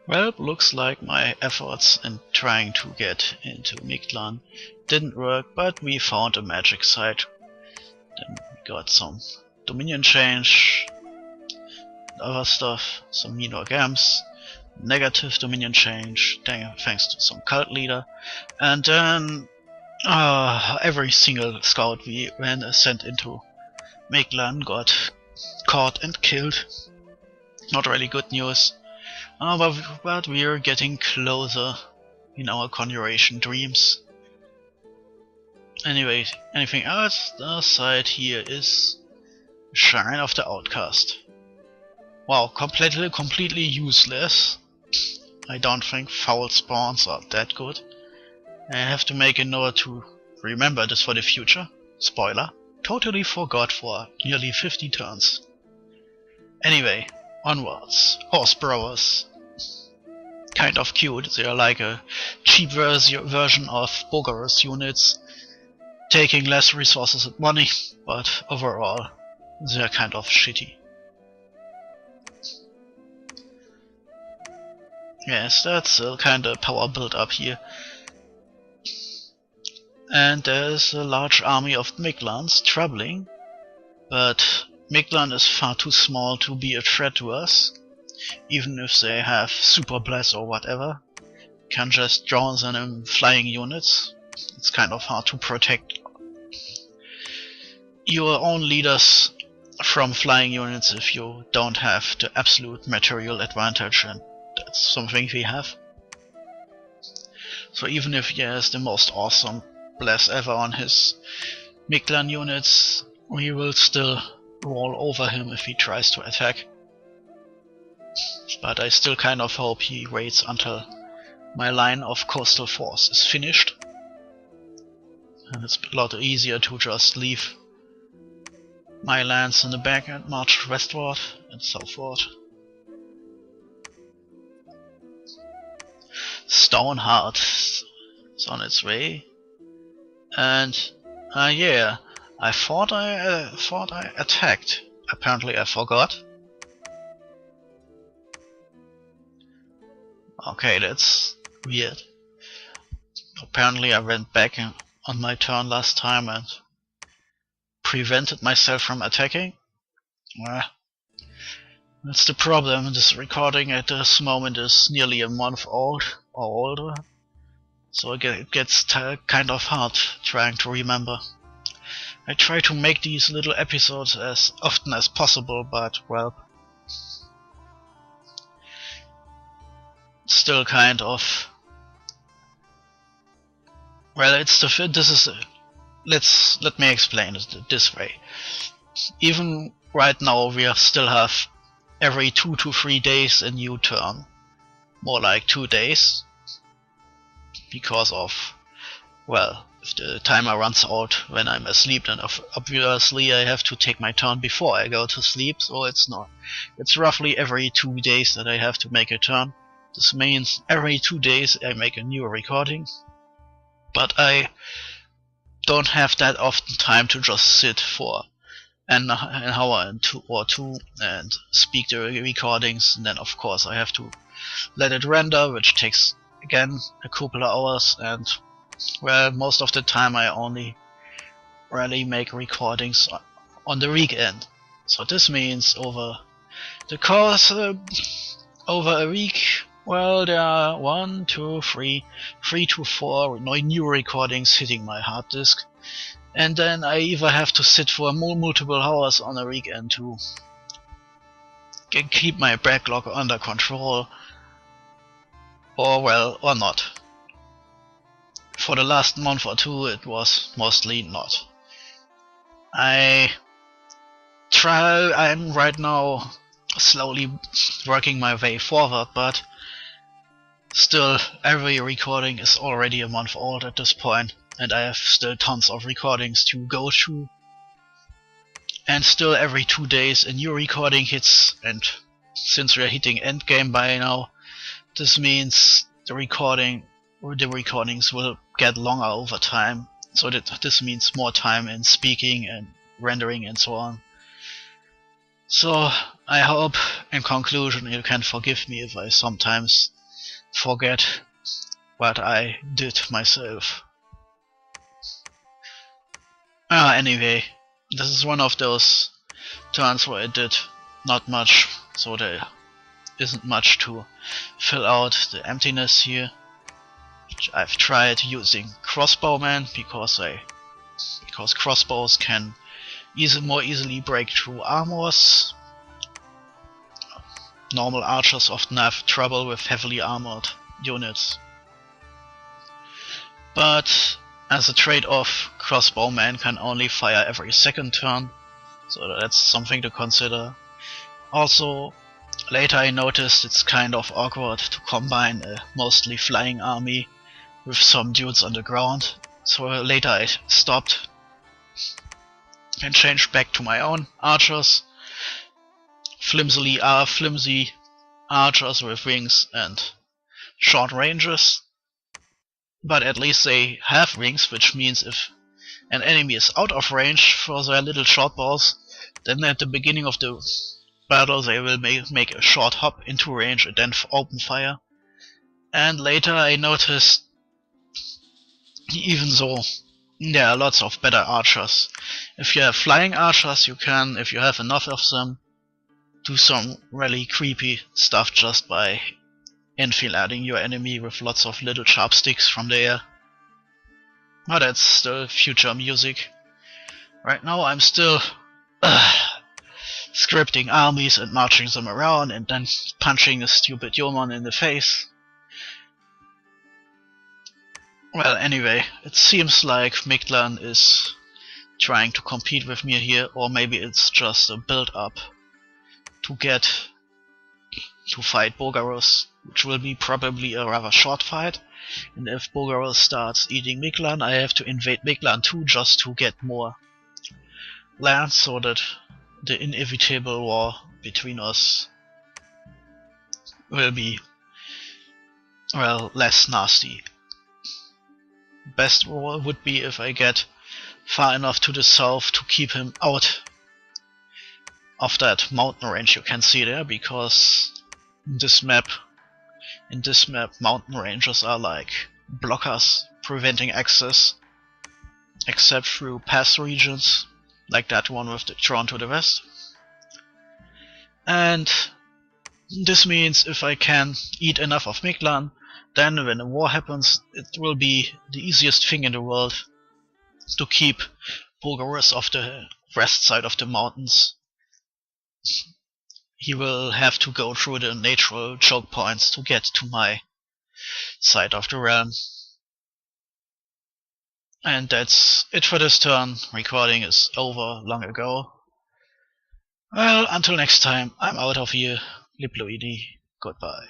Well, looks like my efforts in trying to get into Mictlan didn't work, but we found a magic site. Then we got some dominion change, and other stuff, some minor gems, negative dominion change, thanks to some cult leader, and then every single scout we sent into Mictlan got caught and killed. Not really good news. But we are getting closer in our conjuration dreams. Anyway, anything else? The side here is Shrine of the Outcast. Wow, completely useless. I don't think foul spawns are that good. I have to make a note to remember this for the future. Spoiler, totally forgot for nearly 50 turns. Anyway, onwards. Horse Brewers. Kind of cute, they are like a cheap version of Bogarus units, taking less resources and money, but overall they are kind of shitty. Yes, that's still kinda power build up here. And there's a large army of Mictlans traveling, but Mictlan is far too small to be a threat to us. Even if they have super bless or whatever, can just drown them in flying units. It's kind of hard to protect your own leaders from flying units if you don't have the absolute material advantage, and that's something we have. So even if he has the most awesome bless ever on his Mictlan units, we will still roll over him if he tries to attack. But I still kind of hope he waits until my line of coastal force is finished. And it's a lot easier to just leave my lands in the back and march westward and southward. Stoneheart is on its way. And yeah, I thought I attacked. Apparently I forgot. Okay, that's weird. Apparently I went back on my turn last time and prevented myself from attacking. Well, that's the problem. This recording at this moment is nearly a month old or older, so it gets kind of hard trying to remember. I try to make these little episodes as often as possible, but well, still kind of, well, it's the this is let me explain it this way. Even right now we still have every 2 to 3 days a new turn, more like 2 days, because of, well, if the timer runs out when I'm asleep, then obviously I have to take my turn before I go to sleep, so it's roughly every 2 days that I have to make a turn. This means every 2 days I make a new recording, but I don't have that often time to just sit for an hour or two and speak the recordings, and then of course I have to let it render, which takes again a couple of hours, and well, most of the time I only really make recordings on the weekend. So this means over the course over a week, well, there are 1, 2, 3 to 4 new recordings hitting my hard disk, and then I either have to sit for multiple hours on a weekend to keep my backlog under control, or not. For the last month or two it was mostly not. I'm right now slowly working my way forward, but still every recording is already a month old at this point, and I have still tons of recordings to go through. And still every 2 days a new recording hits, and since we are hitting endgame by now, this means the recordings will get longer over time, so this means more time in speaking and rendering and so on. So I hope, in conclusion, you can forgive me if I sometimes forget what I did myself. Anyway, this is one of those turns where I did not much, so there isn't much to fill out the emptiness here. I've tried using crossbowmen because crossbows can more easily break through armors. Normal archers often have trouble with heavily armored units. But as a trade-off, crossbowmen can only fire every second turn, so that's something to consider. Also, later I noticed it's kind of awkward to combine a mostly flying army with some dudes on the ground, so later I stopped and changed back to my own archers. Flimsy archers with wings and short ranges, but at least they have wings, which means if an enemy is out of range for their little short bows, then at the beginning of the battle they will make a short hop into range and then open fire. And later I noticed, even though there are lots of better archers, if you have flying archers, you can, if you have enough of them, do some really creepy stuff just by enfilading your enemy with lots of little sharp sticks from the air. But that's the future music. Right now I'm still scripting armies and marching them around and then punching a stupid yeoman in the face. Well, anyway, it seems like Mictlan is trying to compete with me here, or maybe it's just a build-up to get to fight Bogarus, which will be probably a rather short fight. And if Bogarus starts eating Mictlan, I have to invade Mictlan too, just to get more land, so that the inevitable war between us will be, well, less nasty. Best war would be if I get far enough to the south to keep him out of that mountain range you can see there, because in this map mountain ranges are like blockers preventing access, except through pass regions like that one with the Tron to the west. And this means if I can eat enough of Mictlan, then when a war happens, it will be the easiest thing in the world to keep Bogarus off the west side of the mountains. He will have to go through the natural choke points to get to my side of the realm. And that's it for this turn. Recording is over long ago. Well, until next time, I'm out of here. Liploidi, goodbye.